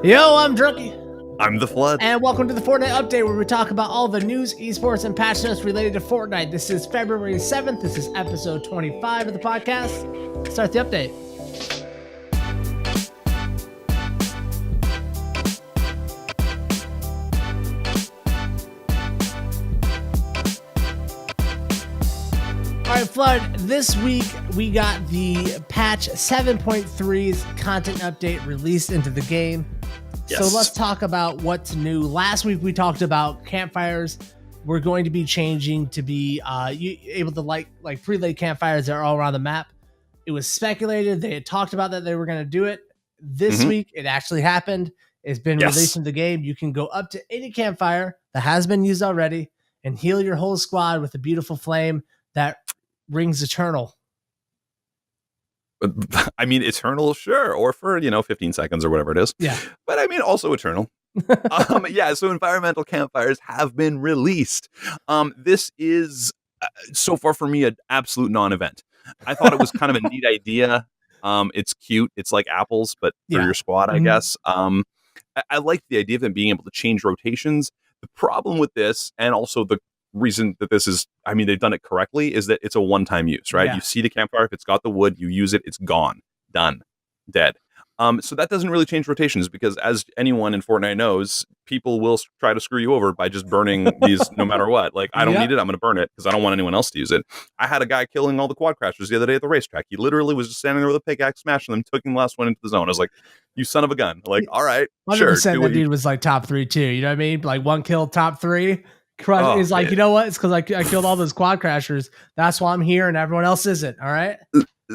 Yo, I'm Drunky. I'm the Flood. And welcome to the Fortnite Update, where we talk about all the news, esports, and patch notes related to Fortnite. This is February 7th. This is episode 25 of the podcast. Start the update. All right, Flood, this week we got the patch 7.3's content update released into the game. Yes. So let's talk about what's new. Last week we talked about campfires. We're going to be changing to be able to like pre-laid campfires that are all around the map. It was speculated. They had talked about that they were going to do it. This week it actually happened. It's been released in the game. You can go up to any campfire that has been used already and heal your whole squad with a beautiful flame that rings eternal. I mean, eternal, sure, or for 15 seconds or whatever it is. Yeah, but I mean, also eternal. So environmental campfires have been released. This is so far for me an absolute non-event. I thought it was kind of a neat idea. It's cute. It's like apples, but for your squad, I guess. I like the idea of them being able to change rotations. The problem with this, and also the reason that this is, I mean, they've done it correctly, is that it's a one-time use, right? You see the campfire, if it's got the wood, you use it, it's gone, done, dead. So that doesn't really change rotations, because as anyone in Fortnite knows, people will try to screw you over by just burning these no matter what. Like, I don't need it, I'm going to burn it because I don't want anyone else to use it. I had a guy killing all the quad crashers the other day at the racetrack. He literally was just standing there with a pickaxe, smashing them, taking the last one into the zone. I was like, you son of a gun. Like, all right, 100% sure. That dude was like top 3 too. You know what I mean? Like one kill, top 3. Is like, you know what? It's because I killed all those quad crashers. That's why I'm here, and everyone else isn't. All right.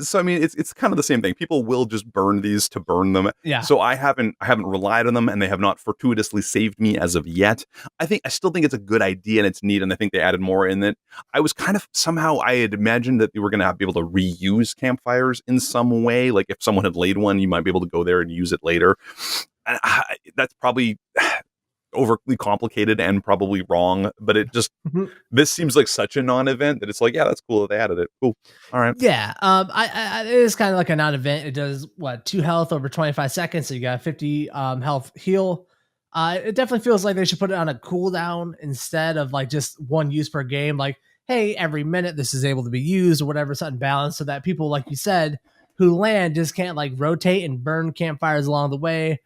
So I mean, it's kind of the same thing. People will just burn these to burn them. Yeah. So I haven't relied on them, and they have not fortuitously saved me as of yet. I still think it's a good idea and it's neat, and I think they added more in it. I was kind of somehow I had imagined that they were going to be able to reuse campfires in some way. Like if someone had laid one, you might be able to go there and use it later. And that's probably overly complicated and probably wrong, but it just this seems like such a non-event that it's like, yeah, that's cool that they added it. Cool. All right. Yeah. It is kind of like a non-event. It does 2 health over 25 seconds, so you got 50 health heal. It definitely feels like they should put it on a cooldown instead of like just one use per game. Like, hey, every minute this is able to be used or whatever, something balanced, so that people, like you said, who land just can't like rotate and burn campfires along the way.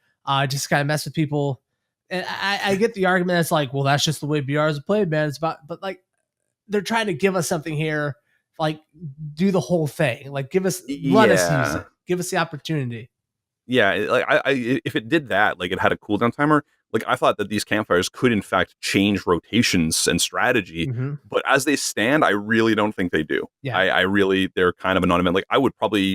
Just kind of mess with people. And I get the argument that's like, well, that's just the way BR is played, man. It's about, but like, they're trying to give us something here, like do the whole thing, like let us use it, give us the opportunity. Yeah, like I if it did that, like it had a cooldown timer, like I thought that these campfires could in fact change rotations and strategy, but as they stand, I really don't think they do. Yeah, I really, they're kind of a non-event. Like I would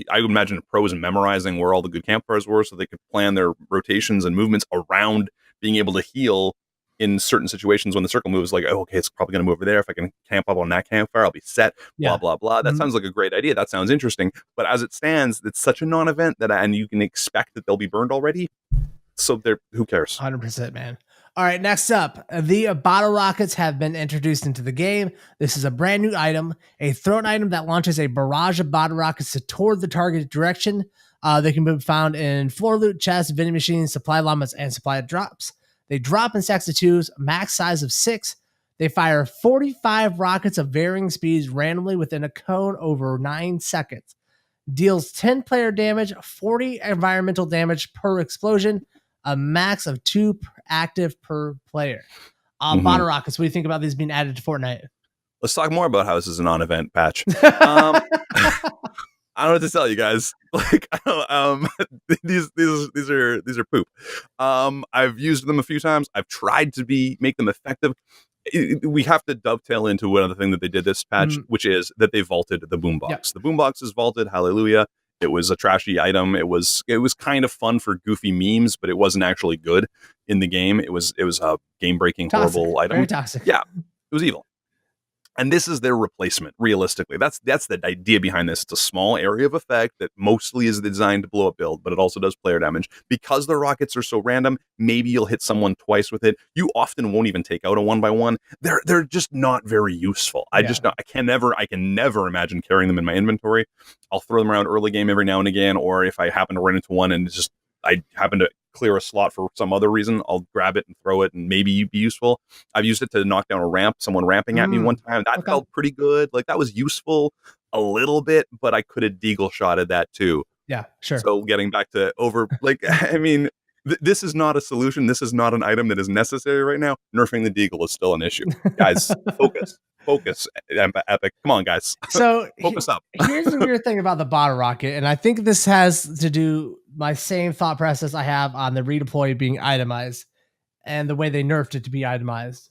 imagine pros memorizing where all the good campfires were so they could plan their rotations and movements around being able to heal in certain situations when the circle moves. Like, oh, okay, it's probably going to move over there. If I can camp up on that campfire, I'll be set. Blah, blah, blah. That sounds like a great idea. That sounds interesting. But as it stands, it's such a non-event and you can expect that they'll be burned already. So who cares? 100%, man. All right, next up, the bottle rockets have been introduced into the game. This is a brand new item, a thrown item that launches a barrage of bottle rockets toward the target direction. They can be found in floor loot, chests, vending machines, supply llamas, and supply drops. They drop in stacks of 2s, max size of 6. They fire 45 rockets of varying speeds randomly within a cone over 9 seconds. Deals 10 player damage, 40 environmental damage per explosion, a max of 2 active per player. Bottle rockets, what do you think about these being added to Fortnite? Let's talk more about how this is a non-event patch. I don't know what to tell you guys. Like, these are poop. I've used them a few times. I've tried to make them effective. We have to dovetail into one other thing that they did this patch, which is that they vaulted the boombox. Yep. The boombox is vaulted. Hallelujah. It was a trashy item. It was kind of fun for goofy memes, but it wasn't actually good in the game. It was a game-breaking, horrible item. Very toxic. Yeah, it was evil. And this is their replacement, realistically. That's the idea behind this. It's a small area of effect that mostly is designed to blow up build, but it also does player damage. Because the rockets are so random, maybe you'll hit someone twice with it. You often won't even take out a 1x1. They're just not very useful. I can never imagine carrying them in my inventory. I'll throw them around early game every now and again, or if I happen to run into one and it's just I happen to clear a slot for some other reason, I'll grab it and throw it and maybe be useful. I've used it to knock down a ramp, someone ramping at me one time. That felt pretty good. Like that was useful a little bit, but I could have deagle shotted that too. Yeah, sure. So getting back to I mean, this is not a solution. This is not an item that is necessary right now. Nerfing the deagle is still an issue. Guys, focus, Epic. Come on, guys. So focus up. Here's the weird thing about the bottle rocket, and I think this has to do my same thought process I have on the redeploy being itemized and the way they nerfed it to be itemized,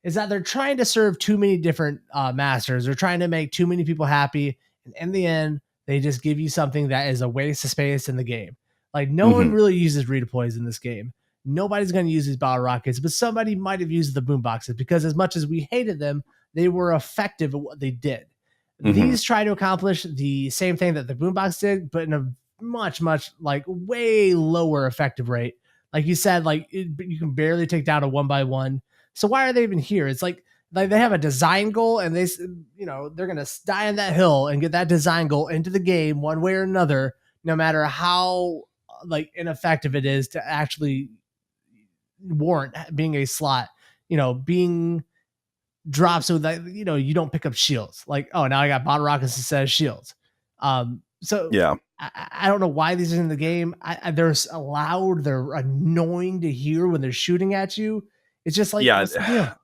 is that they're trying to serve too many different masters. They're trying to make too many people happy, and in the end, they just give you something that is a waste of space in the game. Like no one really uses redeploys in this game. Nobody's going to use these bottle rockets, but somebody might have used the boom boxes because as much as we hated them, they were effective at what they did. These try to accomplish the same thing that the boombox did, but in a much, like way lower effective rate. Like you said, like you can barely take down a 1x1. So why are they even here? It's like they have a design goal and they're going to die on that hill and get that design goal into the game one way or another, no matter how like ineffective it is to actually warrant being a slot, being drop so that you don't pick up shields. Like, oh, now I got bottle rockets instead of shields. So yeah, I don't know why these are in the game. They're loud, they're annoying to hear when they're shooting at you. It's just like, yeah.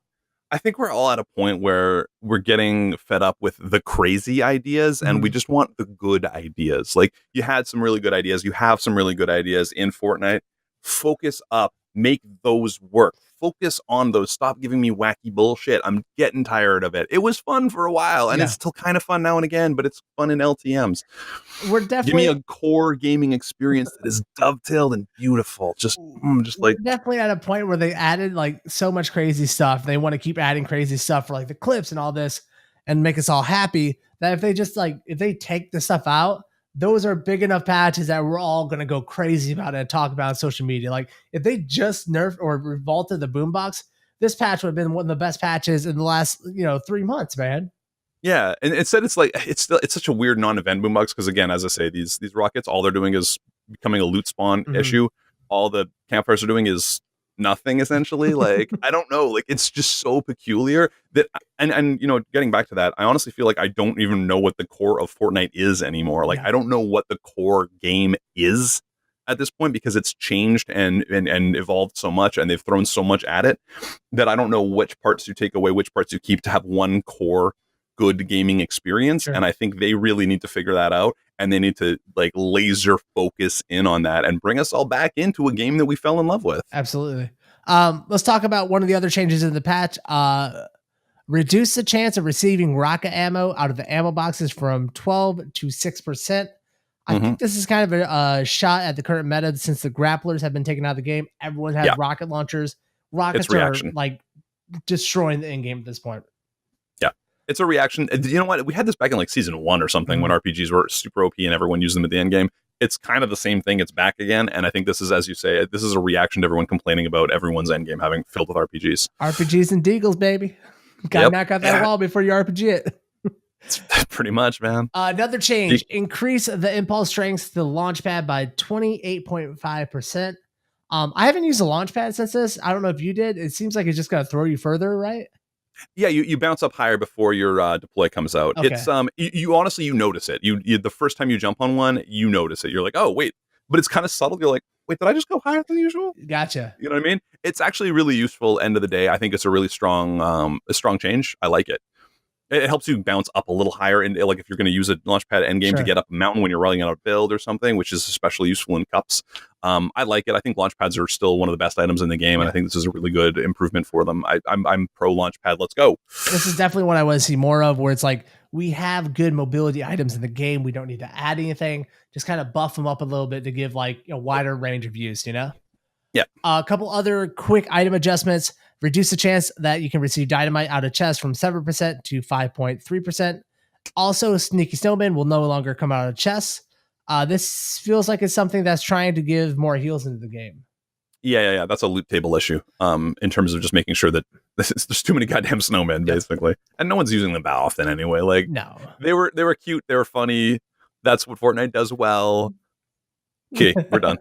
I think we're all at a point where we're getting fed up with the crazy ideas and we just want the good ideas. Like you had some really good ideas. You have some really good ideas in Fortnite. Focus up, make those work. Focus on those. Stop giving me wacky bullshit. I'm getting tired of it. It was fun for a while, and it's still kind of fun now and again, but it's fun in LTMs. We're definitely give me a core gaming experience that is dovetailed and beautiful. Just like definitely at a point where they added like so much crazy stuff. They want to keep adding crazy stuff for like the clips and all this, and make us all happy. That if they take the stuff out, those are big enough patches that we're all going to go crazy about it and talk about on social media. Like if they just nerfed or revolted the boombox, this patch would have been one of the best patches in the last, 3 months, man. Yeah. And instead it's such a weird non-event boombox. Cause again, as I say, these rockets, all they're doing is becoming a loot spawn issue. All the campfires are doing is nothing essentially. Like, I don't know, like it's just so peculiar that, and getting back to that, I honestly feel like I don't even know what the core of Fortnite is anymore. Like, I don't know what the core game is at this point because it's changed and evolved so much and they've thrown so much at it that I don't know which parts you take away, which parts you keep to have one core good gaming experience. Sure. And I think they really need to figure that out. And they need to like laser focus in on that and bring us all back into a game that we fell in love with. Absolutely. Let's talk about one of the other changes in the patch. Reduce the chance of receiving rocket ammo out of the ammo boxes from 12 to 6%. I think this is kind of a shot at the current meta since the grapplers have been taken out of the game. Everyone has rocket launchers. Rockets are like destroying the in-game at this point. It's a reaction. You know what? We had this back in like season 1 or something when RPGs were super OP and everyone used them at the end game. It's kind of the same thing. It's back again. And I think this is, as you say, this is a reaction to everyone complaining about everyone's end game having filled with RPGs. RPGs and deagles, baby. Gotta knock out that wall before you RPG it. It's pretty much, man. Another change. Increase the impulse strength to the launch pad by 28.5%. I haven't used the launch pad since this. I don't know if you did. It seems like it's just going to throw you further, right? Yeah, you bounce up higher before your deploy comes out. Okay. It's you honestly you notice it. You the first time you jump on one, you notice it. You're like, oh wait, but it's kind of subtle. You're like, wait, did I just go higher than usual? Gotcha. You know what I mean? It's actually really useful. End of the day, I think it's a really strong change. I like it. It helps you bounce up a little higher, and like if you're going to use a launchpad end game to get up a mountain when you're running out of build or something, which is especially useful in cups. I like it. I think launchpads are still one of the best items in the game, and I think this is a really good improvement for them. I'm pro launchpad. Let's go. This is definitely what I want to see more of, where it's like we have good mobility items in the game. We don't need to add anything. Just kind of buff them up a little bit to give like a wider range of use. Yeah. A couple other quick item adjustments. Reduce the chance that you can receive dynamite out of chest from 7% to 5.3%. Also, Sneaky Snowman will no longer come out of chests. This feels like it's something that's trying to give more heals into the game. Yeah. That's a loot table issue in terms of just making sure that there's too many goddamn snowmen, basically. And no one's using them that often anyway. Like, no. They were cute. They were funny. That's what Fortnite does well. Okay, we're done.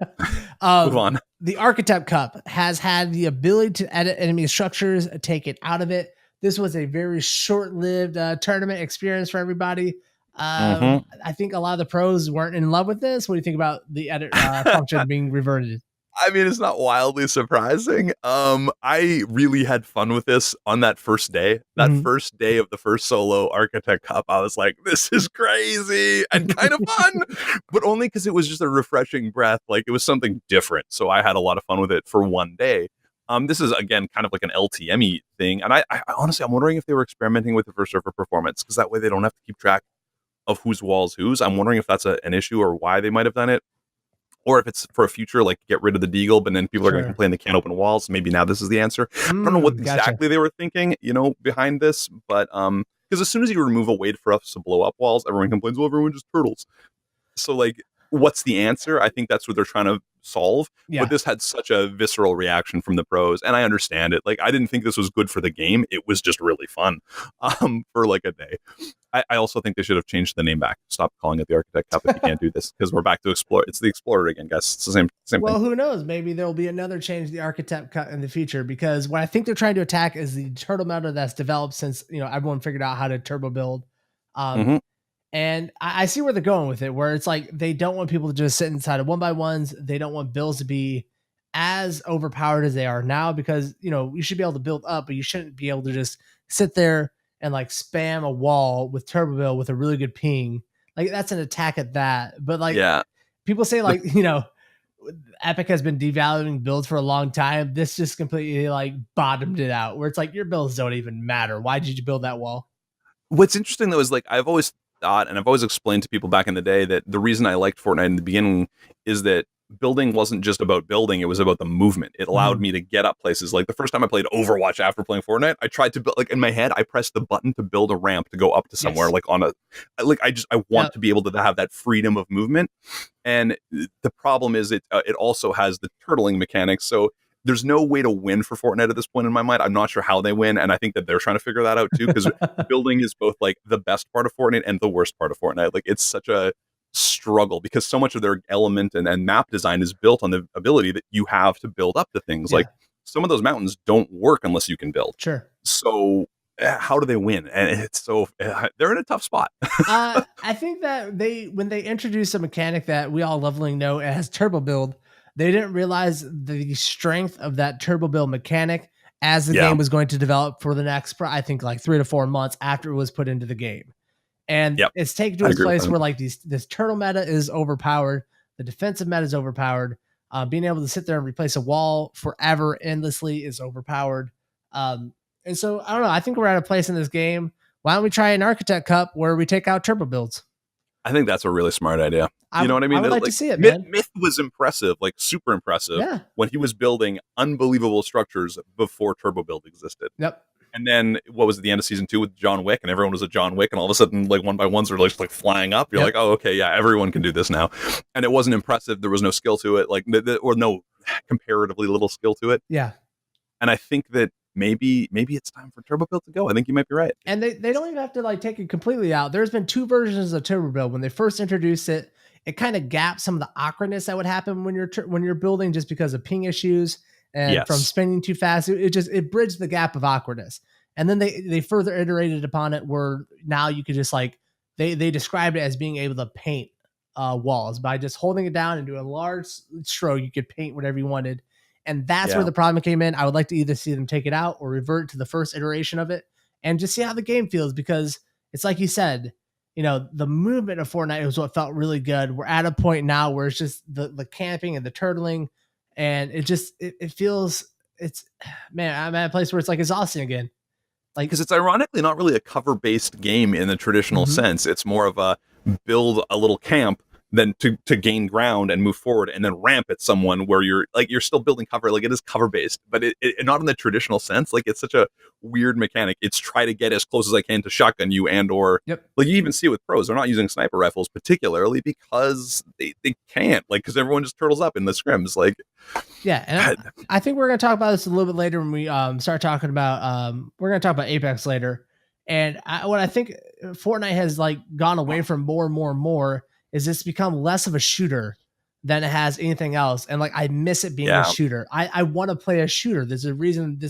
Move on. The Architect Cup has had the ability to edit enemy structures, take it out of it. This was a very short-lived tournament experience for everybody. I think a lot of the pros weren't in love with this. What do you think about the edit function being reverted? I mean, it's not wildly surprising. I really had fun with this on that first day. That first day of the first solo Architect Cup, I was like, this is crazy and kind of fun, but only because it was just a refreshing breath. Like, it was something different. So I had a lot of fun with it for one day. This is, again, kind of like an LTME thing. And I honestly, I'm wondering if they were experimenting with it for server performance, because that way they don't have to keep track of whose walls whose. I'm wondering if that's an issue or why they might have done it. Or if it's for a future, like get rid of the deagle, but then people are going to complain they can't open walls. Maybe now this is the answer. I don't know what exactly they were thinking, behind this, but because as soon as you remove a way for us to blow up walls, everyone complains, well, everyone just turtles. So, like, what's the answer? I think that's what they're trying to solve. Yeah. But this had such a visceral reaction from the pros, and I understand it. Like, I didn't think this was good for the game. It was just really fun for like a day. I also think they should have changed the name back. Stop calling it the Architect Cup if you can't do this, because we're back to Explore. It's the Explorer again, guys. It's the same thing. Well, who knows? Maybe there'll be another change to the Architect Cup in the future, because what I think they're trying to attack is the turtle meta that's developed since everyone figured out how to turbo build. And I see where they're going with it, where it's like they don't want people to just sit inside of 1x1s. They don't want builds to be as overpowered as they are now, because you should be able to build up, but you shouldn't be able to just sit there and like spam a wall with turbo build with a really good ping. Like, that's an attack at that. But like, people say, like, Epic has been devaluing builds for a long time. This just completely like bottomed it out, where it's like your builds don't even matter. Why did you build that wall? What's interesting though is, like, I've always thought, and I've always explained to people back in the day, that the reason I liked Fortnite in the beginning is that building wasn't just about building, it was about the movement. It allowed me to get up places. Like, the first time I played Overwatch after playing Fortnite, I tried to build, like, in my head, I pressed the button to build a ramp to go up to somewhere, like on a, like, I want to be able to have that freedom of movement. And the problem is it also has the turtling mechanics. So there's no way to win for Fortnite at this point in my mind. I'm not sure how they win, and I think that they're trying to figure that out too, because building is both like the best part of Fortnite and the worst part of Fortnite. Like, it's such a struggle, because so much of their element and map design is built on the ability that you have to build up to things. Like, some of those mountains don't work unless you can build. Sure. So how do they win? And it's so they're in a tough spot. I think that when they introduced a mechanic that we all lovingly know as turbo build, they didn't realize the strength of that turbo build mechanic as the game was going to develop for the next, I think, like 3 to 4 months after it was put into the game. And it's taken to a place where, like, this turtle meta is overpowered. The defensive meta is overpowered. Being able to sit there and replace a wall forever endlessly is overpowered. And so, I don't know. I think we're at a place in this game. Why don't we try an Architect Cup where we take out turbo builds? I think that's a really smart idea. You know what I mean? I would like to see it, man. Myth was impressive, like super impressive, when he was building unbelievable structures before turbo build existed. Yep. And then, what was it, the end of season 2 with John Wick, and everyone was a John Wick, and all of a sudden, like, 1x1s are like flying up. You're like, oh, okay, yeah, everyone can do this now. And it wasn't impressive. There was no skill to it, like, or no comparatively little skill to it. Yeah. And I think that maybe it's time for turbo build to go. I think you might be right. And they don't even have to like take it completely out. There's been 2 versions of turbo build. When they first introduced it, it kind of gapped some of the awkwardness that would happen when you're building, just because of ping issues and from spinning too fast. It bridged the gap of awkwardness. And then they further iterated upon it, where now you could just, like, they described it as being able to paint walls by just holding it down and doing a large stroke. You could paint whatever you wanted. And that's where the problem came in. I would like to either see them take it out or revert to the first iteration of it and just see how the game feels, because it's like you said, the movement of Fortnite was what felt really good. We're at a point now where it's just the camping and the turtling, and it feels, man, I'm at a place where it's like exhausting again. Like, because it's ironically not really a cover-based game in the traditional sense. It's more of a build a little camp, then to gain ground and move forward, and then ramp at someone where you're still building cover. Like, it is cover-based, but it not in the traditional sense. Like, it's such a weird mechanic. It's try to get as close as I can to shotgun you, and or like, you even see it with pros. They're not using sniper rifles particularly because they can't, like, because everyone just turtles up in the scrims. Like, and I think we're going to talk about this a little bit later when we start talking about we're going to talk about Apex later. And what I think Fortnite has, like, gone away from more and more and more is it's become less of a shooter than it has anything else. And like, I miss it being a shooter. I want to play a shooter. There's a reason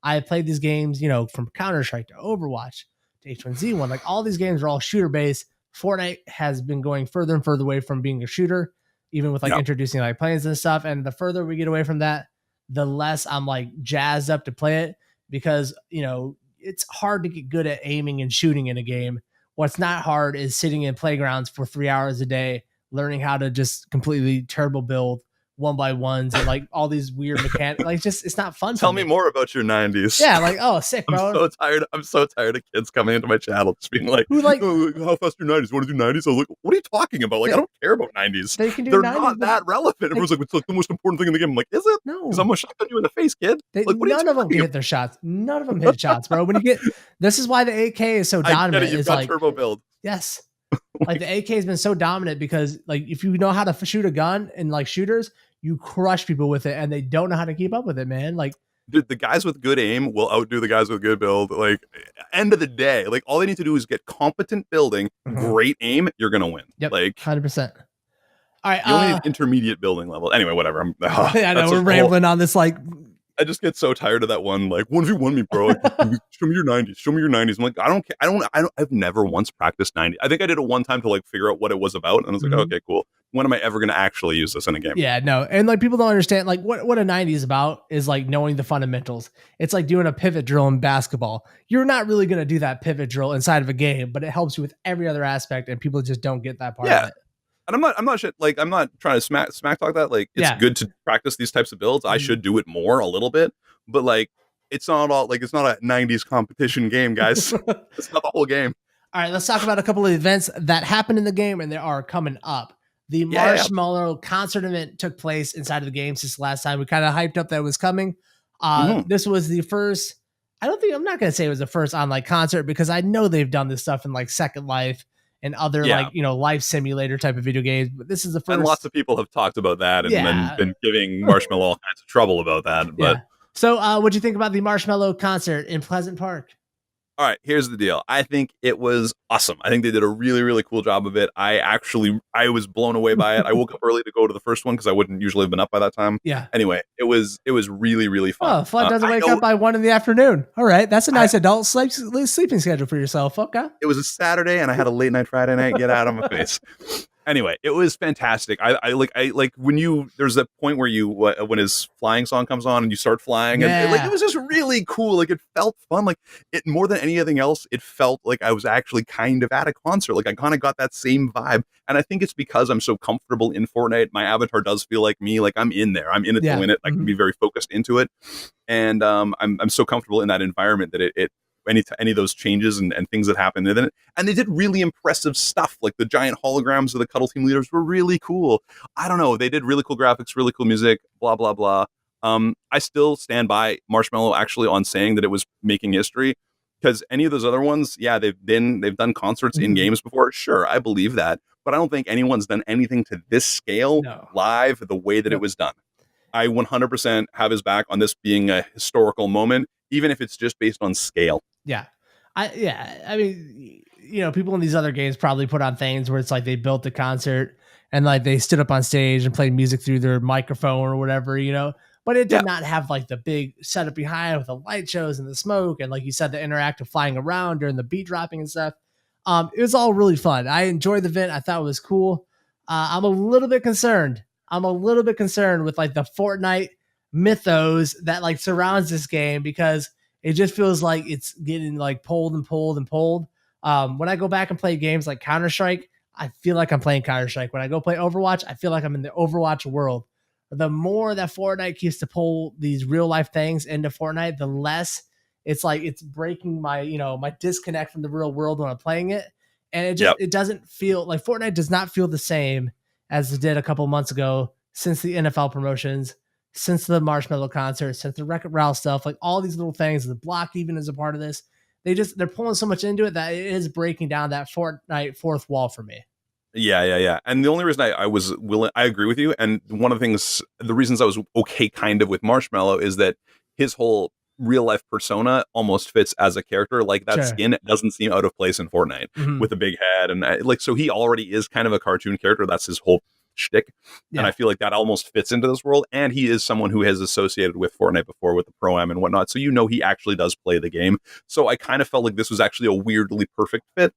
I played these games, you know, from Counter-Strike to Overwatch to H1Z1. Like, all these games are all shooter based. Fortnite has been going further and further away from being a shooter, even with like introducing like planes and stuff. And the further we get away from that, the less I'm like jazzed up to play it, because, you know, it's hard to get good at aiming and shooting in a game. What's not hard is sitting in playgrounds for 3 hours a day, learning how to just completely turbo build 1x1s and like all these weird mechanics. Like, just, it's not fun. Tell me more about your 90s. Yeah, like, oh, sick, bro. I'm so tired of kids coming into my channel just being like, oh, how fast are your 90s? Want to do 90s? I'm like, what are you talking about? Like, I don't care about 90s. They're 90s, not that relevant. Everyone's like, it's like the most important thing in the game. I'm like, is it? No. Because I'm going to shotgun you in the face, kid. Like, none of them hit their shots. None of them hit shots, bro. When you get, this is why the AK is so dominant. You've got like turbo build. Yes. Like, the AK has been so dominant because, like, if you know how to shoot a gun and like shooters, you crush people with it, and they don't know how to keep up with it, man. Like, dude, the guys with good aim will outdo the guys with good build. Like, end of the day, like, all they need to do is get competent building, great aim, you're gonna win. Yep, like 100%. All right, you only need intermediate building level. Anyway, whatever. I know we're rambling on this. Like, I just get so tired of that one. Like, 1v1 me, bro. Like, show me your 90s. Show me your 90s. I'm like, I don't care. I've never once practiced 90. I think I did it one time to like figure out what it was about, and I was like, okay, cool. When am I ever going to actually use this in a game? Yeah, no. And like, people don't understand, like, what a 90 is about is like knowing the fundamentals. It's like doing a pivot drill in basketball. You're not really going to do that pivot drill inside of a game, but it helps you with every other aspect, and people just don't get that part of it. And I'm not shit. Like, I'm not trying to smack talk that. Like, it's good to practice these types of builds. I should do it more a little bit, but like, it's not all like, it's not a 90s competition game, guys. It's not the whole game. All right, let's talk about a couple of events that happened in the game and they are coming up. The Marshmallow concert event took place inside of the game since last time. We kind of hyped up that it was coming. This was the first, I'm not going to say it was the first online concert, because I know they've done this stuff in like Second Life and other like, you know, life simulator type of video games. But this is the first. And lots of people have talked about that and been giving Marshmallow all kinds of trouble about that. But so what'd you think about the Marshmallow concert in Pleasant Park? All right, here's the deal. I think it was awesome. I think they did a really, really cool job of it. I was blown away by it. I woke up early to go to the first one because I wouldn't usually have been up by that time. Yeah. Anyway, it was really, really fun. Oh, fun doesn't wake up by 1 p.m. All right, that's a nice adult sleeping schedule for yourself. Okay. It was a Saturday and I had a late night Friday night. Get out of my face. Anyway, it was fantastic. I like when there's that point where when his flying song comes on and you start flying, and like, it was just really cool. Like, it felt fun. Like, it more than anything else, it felt like I was actually kind of at a concert. Like, I kind of got that same vibe, and I think it's because I'm so comfortable in Fortnite. My avatar does feel like me. Like, I'm in there. I'm in it to win it. I can be very focused into it, and I'm so comfortable in that environment that it any of those changes and things that happened. And they did really impressive stuff. Like, the giant holograms of the Cuddle Team leaders were really cool. I don't know. They did really cool graphics, really cool music, blah, blah, blah. I still stand by Marshmallow actually on saying that it was making history, because any of those other ones, they've done concerts in games before. Sure, I believe that. But I don't think anyone's done anything to this scale live the way that it was done. I 100% have his back on this being a historical moment, even if it's just based on scale. Yeah. I mean, you know, people in these other games probably put on things where it's like they built the concert and like they stood up on stage and played music through their microphone or whatever, you know, but it did not have like the big setup behind with the light shows and the smoke. And like you said, the interactive flying around during the beat dropping and stuff. It was all really fun. I enjoyed the event. I thought it was cool. I'm a little bit concerned with like the Fortnite mythos that like surrounds this game, because it just feels like it's getting like pulled. When I go back and play games like Counter-Strike, I feel like I'm playing Counter-Strike. When I go play Overwatch, I feel like I'm in the Overwatch world. The more that Fortnite keeps to pull these real life things into Fortnite, the less it's like it's breaking my, you know, my disconnect from the real world when I'm playing it. And it just it doesn't feel like Fortnite does not feel the same as it did a couple months ago, since the NFL promotions, since the Marshmallow concert, since the Wreck-It Ralph stuff, like all these little things. The block even is a part of this. They're pulling so much into it that it is breaking down that Fortnite fourth wall for me. Yeah. And the only reason I was willing, I agree with you. And one of the reasons I was okay kind of with Marshmallow is that his whole real life persona almost fits as a character. Like, that skin doesn't seem out of place in Fortnite with a big head. And so he already is kind of a cartoon character. That's his whole shtick. And I feel like that almost fits into this world. And he is someone who has associated with Fortnite before with the Pro-Am and whatnot. So he actually does play the game. So I kind of felt like this was actually a weirdly perfect fit,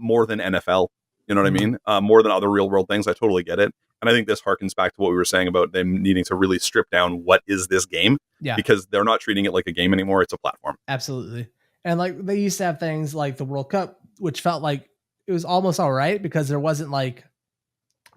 more than NFL. You know what I mean? More than other real world things. I totally get it. And I think this harkens back to what we were saying about them needing to really strip down what is this game? Yeah. Because they're not treating it like a game anymore. It's a platform. Absolutely. And like they used to have things like the World Cup, which felt like it was almost all right because there wasn't like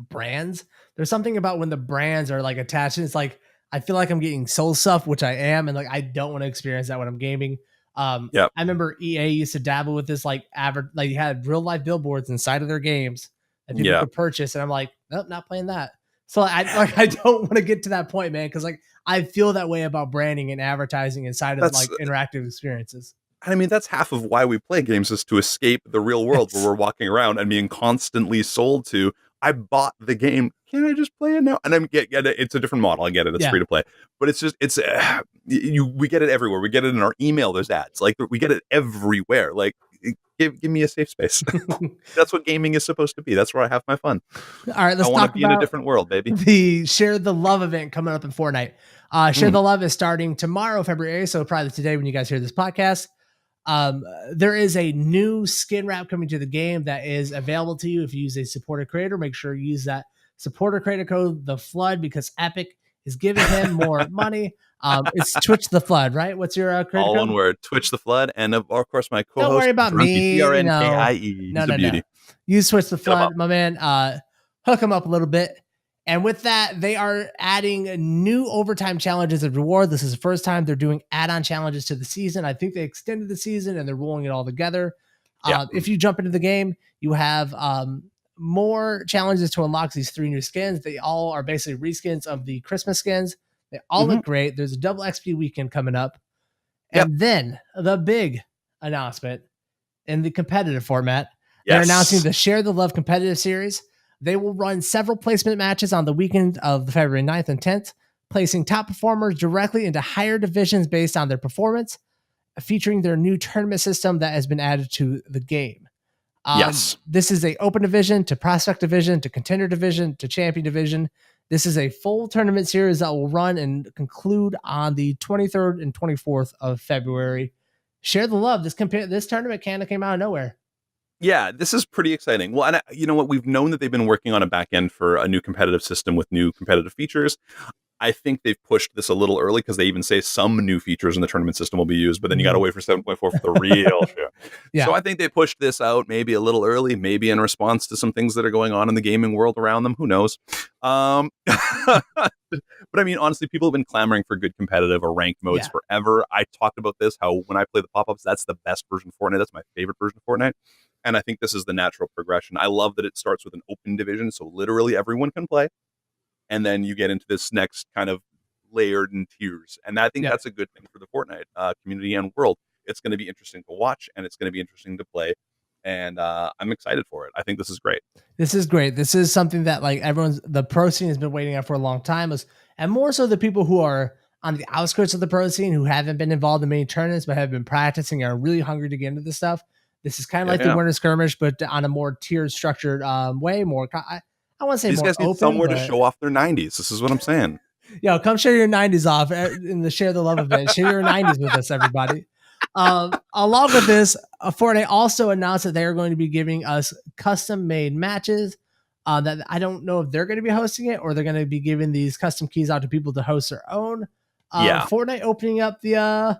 brands. There's something about when the brands are like attached. And it's like, I feel like I'm getting soul stuff, which I am. And like, I don't want to experience that when I'm gaming. I remember EA used to dabble with this, like you had real life billboards inside of their games that people could purchase. And I'm like, nope, not playing that. So I don't want to get to that point, man. Cause like, I feel that way about branding and advertising inside of like interactive experiences. I mean, that's half of why we play games, is to escape the real world where we're walking around and being constantly sold to, I bought the game. Can I just play it now? And I get it. It's a different model. I get it. It's free to play, but it's just, we get it everywhere. We get it in our email. There's ads. Like we get it everywhere. Like give me a safe space. That's what gaming is supposed to be. That's where I have my fun. All right. Let's I want to be in a different world, baby. The Share the Love event coming up in Fortnite. Share the Love is starting tomorrow, February 8th. So probably today when you guys hear this podcast. There is a new skin wrap coming to the game that is available to you if you use a supporter creator. Make sure you use that supporter creator code The Flood because Epic is giving him more money. It's Twitch The Flood, right? What's your creator all code? one word, Twitch The Flood, and of course my co-host. Don't worry about me. TRNKIE. No. Use Twitch The Flood, my man. Hook him up a little bit. And with that, they are adding new overtime challenges of reward. This is the first time they're doing add-on challenges to the season. I think they extended the season and they're rolling it all together. If you jump into the game, you have more challenges to unlock these 3 new skins. They all are basically reskins of the Christmas skins. They all look great. There's a double XP weekend coming up. And then the big announcement in the competitive format. They're announcing the Share the Love competitive series. They will run several placement matches on the weekend of the February 9th and 10th, placing top performers directly into higher divisions based on their performance, featuring their new tournament system that has been added to the game. This is a open division to prospect division to contender division to champion division. This is a full tournament series that will run and conclude on the 23rd and 24th of February. Share the love. This tournament kind of came out of nowhere. Yeah, this is pretty exciting. Well, and you know what? We've known that they've been working on a back end for a new competitive system with new competitive features. I think they've pushed this a little early because they even say some new features in the tournament system will be used, but then you got to wait for 7.4 for the real shit. So I think they pushed this out maybe a little early, maybe in response to some things that are going on in the gaming world around them. Who knows? But I mean, honestly, people have been clamoring for good competitive or ranked modes forever. I talked about this, how when I play the pop-ups, that's the best version of Fortnite. That's my favorite version of Fortnite. And I think this is the natural progression. I love that it starts with an open division, so literally everyone can play. And then you get into this next kind of layered in tiers. And I think that's a good thing for the Fortnite community and world. It's going to be interesting to watch, and it's going to be interesting to play. And I'm excited for it. I think this is great. This is great. This is something that like the pro scene has been waiting on for a long time. And more so the people who are on the outskirts of the pro scene who haven't been involved in many tournaments, but have been practicing and are really hungry to get into this stuff. This is kind of like the winter skirmish, but on a more tiered, structured way. More, I want to say these more guys need open, somewhere to show off their 90s. This is what I'm saying. Yo, come show your 90s off in the Share the Love event. Share your 90s with us, everybody. Along with this, Fortnite also announced that they are going to be giving us custom-made matches. That I don't know if they're going to be hosting it or they're going to be giving these custom keys out to people to host their own. Fortnite opening up the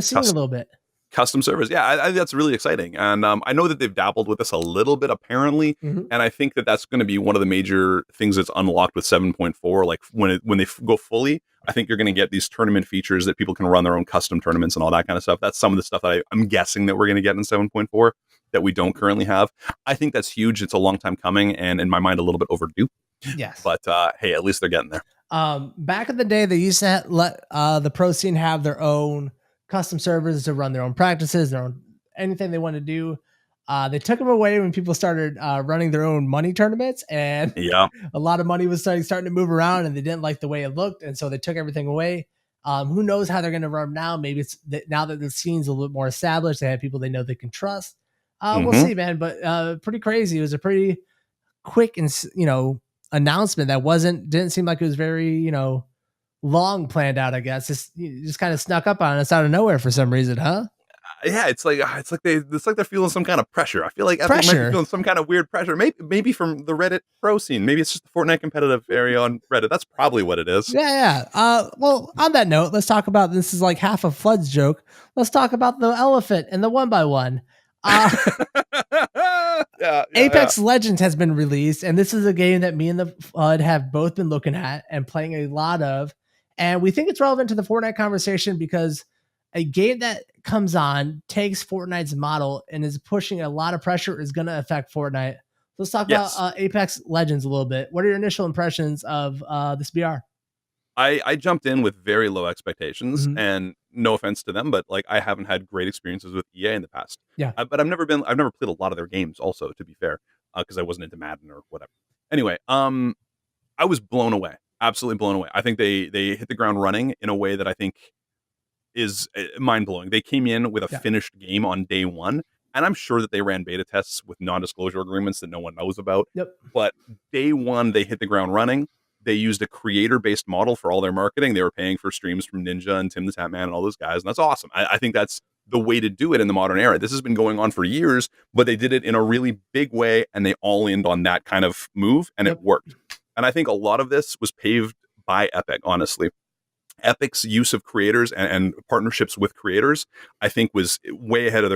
scene a little bit. Custom servers. Yeah, I think that's really exciting. And I know that they've dabbled with this a little bit, apparently. And I think that that's going to be one of the major things that's unlocked with 7.4. Like when they go fully, I think you're going to get these tournament features that people can run their own custom tournaments and all that kind of stuff. That's some of the stuff that I'm guessing that we're going to get in 7.4 that we don't currently have. I think that's huge. It's a long time coming and in my mind, a little bit overdue. Yes. But hey, at least they're getting there. Back in the day, they used to let the pro scene have their own custom servers to run their own practices, their own anything they want to do. They took them away when people started running their own money tournaments, and a lot of money was starting to move around, and they didn't like the way it looked, and so they took everything away. Who knows how they're going to run now? Maybe it's now that the scene's a little bit more established, they have people they know they can trust. We'll see, man. But pretty crazy. It was a pretty quick and announcement that didn't seem like it was very, long planned out, I guess. Just kind of snuck up on us out of nowhere for some reason, huh? Yeah, it's like they're feeling some kind of pressure. I feel like Epic might be Pressure. feeling some kind of weird pressure. Maybe from the Reddit pro scene. Maybe it's just the Fortnite competitive area on Reddit. That's probably what it is. Yeah. Well, on that note, let's talk about, this is like half of Flood's joke. Let's talk about the elephant and the 1x1. Apex Legends has been released, and this is a game that me and the Flood have both been looking at and playing a lot of. And we think it's relevant to the Fortnite conversation because a game that comes on, takes Fortnite's model, and is pushing a lot of pressure is going to affect Fortnite. Let's talk about Apex Legends a little bit. What are your initial impressions of this BR? I jumped in with very low expectations, and no offense to them, but like I haven't had great experiences with EA in the past. Yeah, but I've never played a lot of their games. Also, to be fair, because I wasn't into Madden or whatever. Anyway, I was blown away, absolutely blown away. I think they hit the ground running in a way that I think is mind blowing. They came in with a finished game on day one. And I'm sure that they ran beta tests with non-disclosure agreements that no one knows about. Yep. But day one, they hit the ground running. They used a creator-based model for all their marketing. They were paying for streams from Ninja and Tim the Tap Man and all those guys. And that's awesome. I think that's the way to do it in the modern era. This has been going on for years, but they did it in a really big way. And they all-ined on that kind of move. And it worked. And I think a lot of this was paved by Epic, honestly. Epic's use of creators and partnerships with creators, I think, was way ahead of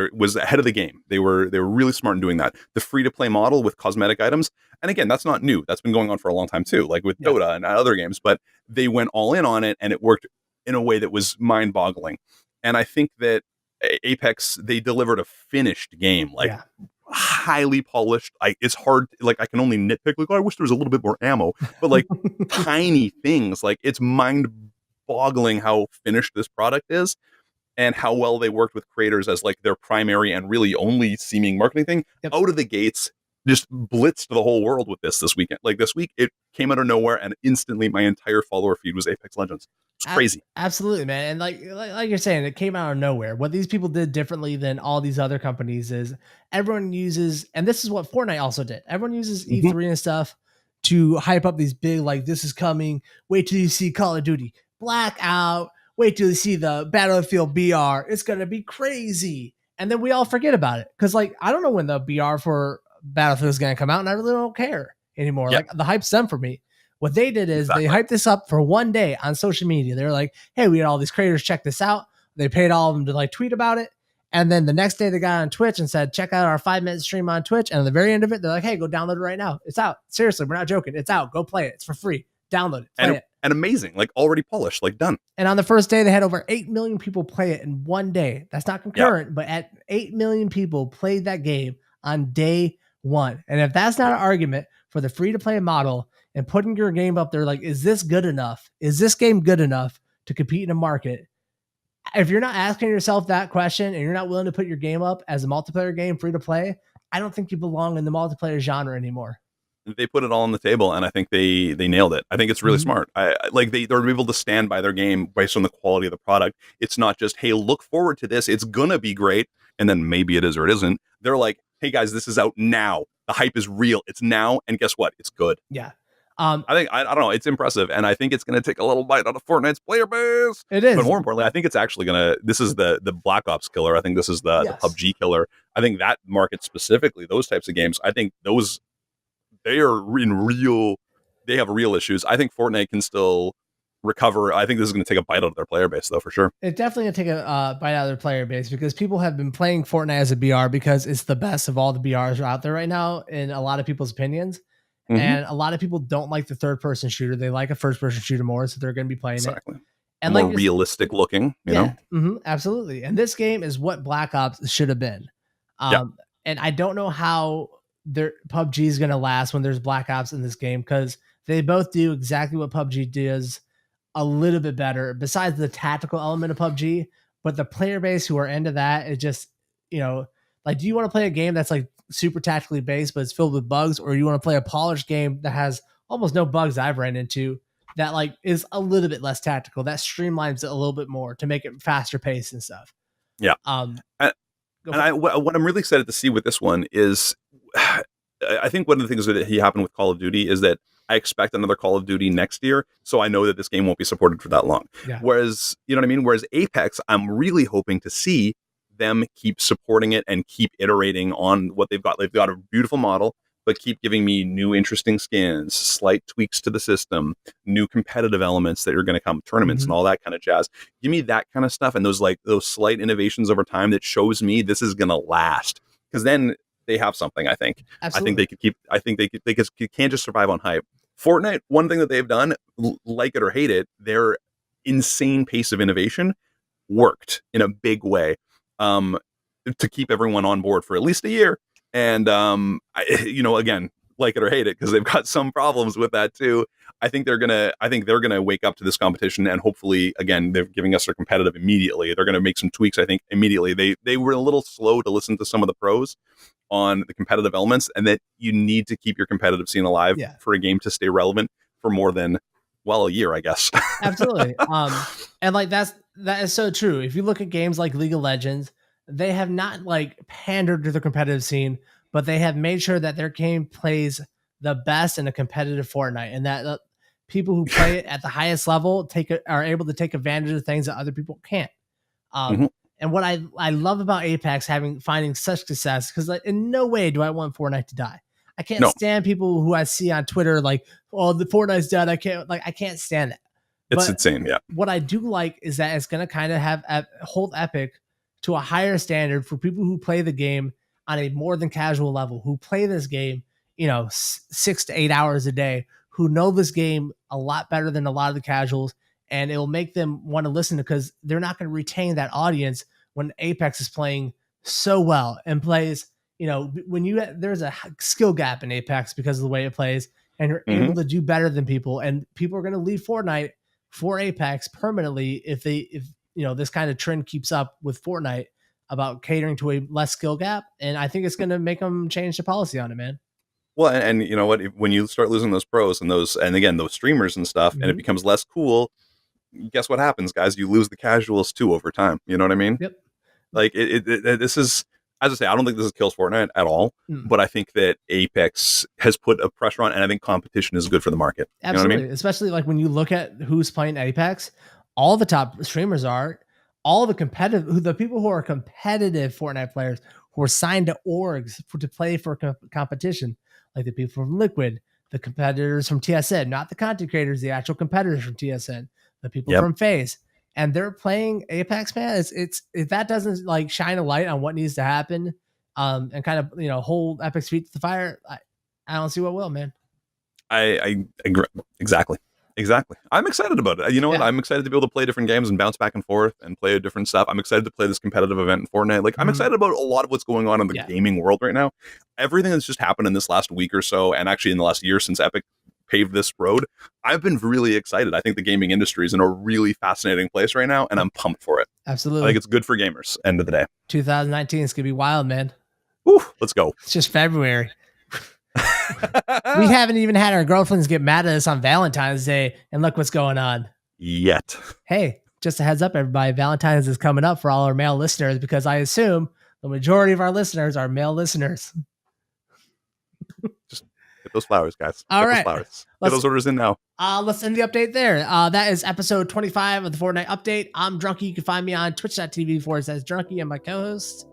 the game. They were really smart in doing that. The free to play model with cosmetic items, and again, that's not new. That's been going on for a long time too, like with Dota and other games. But they went all in on it, and it worked in a way that was mind boggling. And I think that Apex, they delivered a finished game, highly polished. It's hard. Like I can only nitpick. Like, I wish there was a little bit more ammo, but like tiny things. Like it's mind-boggling how finished this product is, and how well they worked with creators as like their primary and really only seeming marketing thing. Out of the gates, just blitzed the whole world with this weekend. Like this week, it came out of nowhere, and instantly my entire follower feed was Apex Legends. It's crazy. Absolutely, man. And like you're saying, it came out of nowhere. What these people did differently than all these other companies is everyone uses, and this is what Fortnite also did. Everyone uses E3 and stuff to hype up these big, like, this is coming. Wait till you see Call of Duty Blackout. Wait till you see the Battlefield BR. It's going to be crazy. And then we all forget about it. Because, like, I don't know when the BR for Battlefield is going to come out, and I really don't care anymore. Like, the hype's done for me. What they did is they hyped this up for one day on social media. They're like, hey, we had all these creators check this out. They paid all of them to like tweet about it. And then the next day they got on Twitch and said, check out our 5-minute stream on Twitch. And at the very end of it, they're like, hey, go download it right now. It's out. Seriously, we're not joking. It's out. Go play it. It's for free. Download it. Play it. And amazing. Like already polished, like done. And on the first day, they had over 8 million people play it in one day. That's not concurrent, but at 8 million people played that game on day one. And if that's not an argument for the free to play model and putting your game up there, like, is this good enough? Is this game good enough to compete in a market? If you're not asking yourself that question and you're not willing to put your game up as a multiplayer game free to play, I don't think you belong in the multiplayer genre anymore. They put it all on the table, and I think they nailed it. I think it's really smart. They're able to stand by their game based on the quality of the product. It's not just, hey, look forward to this. It's gonna be great, and then maybe it is or it isn't. They're like, hey guys, this is out now. The hype is real. It's now, and guess what? It's good. Yeah. I think I don't know. It's impressive, and I think it's going to take a little bite out of Fortnite's player base. It is, but more importantly, I think it's actually going to. This is the Black Ops killer. I think this is the PUBG killer. I think that market specifically, those types of games. I think those they are in real. They have real issues. I think Fortnite can still recover. I think this is going to take a bite out of their player base, though, for sure. It's definitely going to take a bite out of their player base because people have been playing Fortnite as a BR because it's the best of all the BRs out there right now, in a lot of people's opinions. And a lot of people don't like the third-person shooter. They like a first-person shooter more, so they're going to be playing it. And more realistic looking, you know? Absolutely. And this game is what Black Ops should have been. And I don't know how PUBG is going to last when there's Black Ops in this game, because they both do exactly what PUBG does, a little bit better, besides the tactical element of PUBG. But the player base who are into that is just, like, do you want to play a game that's like super tactically based, but it's filled with bugs, or you want to play a polished game that has almost no bugs I've ran into, that like is a little bit less tactical, that streamlines it a little bit more to make it faster paced and stuff. Yeah. What I'm really excited to see with this one is I think one of the things that happened with Call of Duty is that I expect another Call of Duty next year, so I know that this game won't be supported for that long. Yeah. Whereas, you know what I mean? Whereas Apex, I'm really hoping to see them keep supporting it and keep iterating on what they've got. They've got a beautiful model, but keep giving me new interesting skins, slight tweaks to the system, new competitive elements that are going to come, tournaments and all that kind of jazz. Give me that kind of stuff and those slight innovations over time that shows me this is going to last. Because then they have something, I think. Absolutely. I think they could keep, I think they can't just survive on hype. Fortnite, one thing that they've done, like it or hate it, their insane pace of innovation worked in a big way to keep everyone on board for at least a year. And, again, like it or hate it, because they've got some problems with that too. I think they're gonna wake up to this competition, and hopefully, again, they're giving us their competitive immediately. They're gonna make some tweaks, I think, immediately. They were a little slow to listen to some of the pros on the competitive elements, and that you need to keep your competitive scene alive for a game to stay relevant for more than a year, I guess. Absolutely. And like that is so true. If you look at games like League of Legends, they have not like pandered to the competitive scene, but they have made sure that their game plays the best in a competitive Fortnite, and that people who play it at the highest level are able to take advantage of things that other people can't. And what I love about Apex finding such success, because like, in no way do I want Fortnite to die. I can't stand people who I see on Twitter like, "Oh, the Fortnite's dead." I can't stand it. It's insane. Yeah. What I do like is that it's going to kind of hold Epic to a higher standard for people who play the game on a more than casual level, who play this game, 6 to 8 hours a day, who know this game a lot better than a lot of the casuals, and it will make them want to listen, because they're not going to retain that audience when Apex is playing so well and plays, there's a skill gap in Apex because of the way it plays, and you're able to do better than people, and people are going to leave Fortnite for Apex permanently if this kind of trend keeps up with Fortnite about catering to a less skill gap. And I think it's going to make them change the policy on it, man. Well, and you know what, when you start losing those pros and those streamers and stuff, and it becomes less cool, guess what happens, guys? You lose the casuals too over time. You know what I mean? Yep. Like this is, as I say, I don't think this kills Fortnite at all, but I think that Apex has put a pressure on, and I think competition is good for the market. Absolutely. You know what I mean? Especially like when you look at who's playing Apex, all the top streamers are, all the people who are competitive Fortnite players who are signed to orgs to play for competition, like the people from Liquid, the competitors from TSN, not the content creators, the actual competitors from TSN, the people from FaZe, and they're playing Apex, man. It's if that doesn't like shine a light on what needs to happen, and kind of hold Epic's feet to the fire, I don't see what will, man. I agree. Exactly. I'm excited about it. You know what? I'm excited to be able to play different games and bounce back and forth and play different stuff. I'm excited to play this competitive event in Fortnite. Like, I'm excited about a lot of what's going on in the gaming world right now. Everything that's just happened in this last week or so, and actually in the last year since Epic paved this road, I've been really excited. I think the gaming industry is in a really fascinating place right now, and I'm pumped for it. Absolutely. I think it's good for gamers, end of the day. 2019 is going to be wild, man. Woo, let's go. It's just February. We haven't even had our girlfriends get mad at us on Valentine's Day, and look what's going on. Yet. Hey, just a heads up, everybody. Valentine's is coming up for all our male listeners, because I assume the majority of our listeners are male listeners. Just get those flowers, guys. All right. Those flowers. Get those orders in now. Let's end the update there. That is episode 25 of the Fortnite update. I'm Drunky. You can find me on twitch.tv/Drunky and my co-host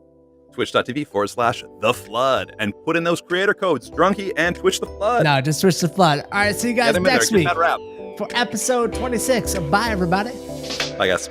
twitch.tv/The Flood, and put in those creator codes, Drunky and Twitch the Flood. No, just Twitch the Flood. All right, see you guys next week for episode 26. Bye, everybody. Bye, guys.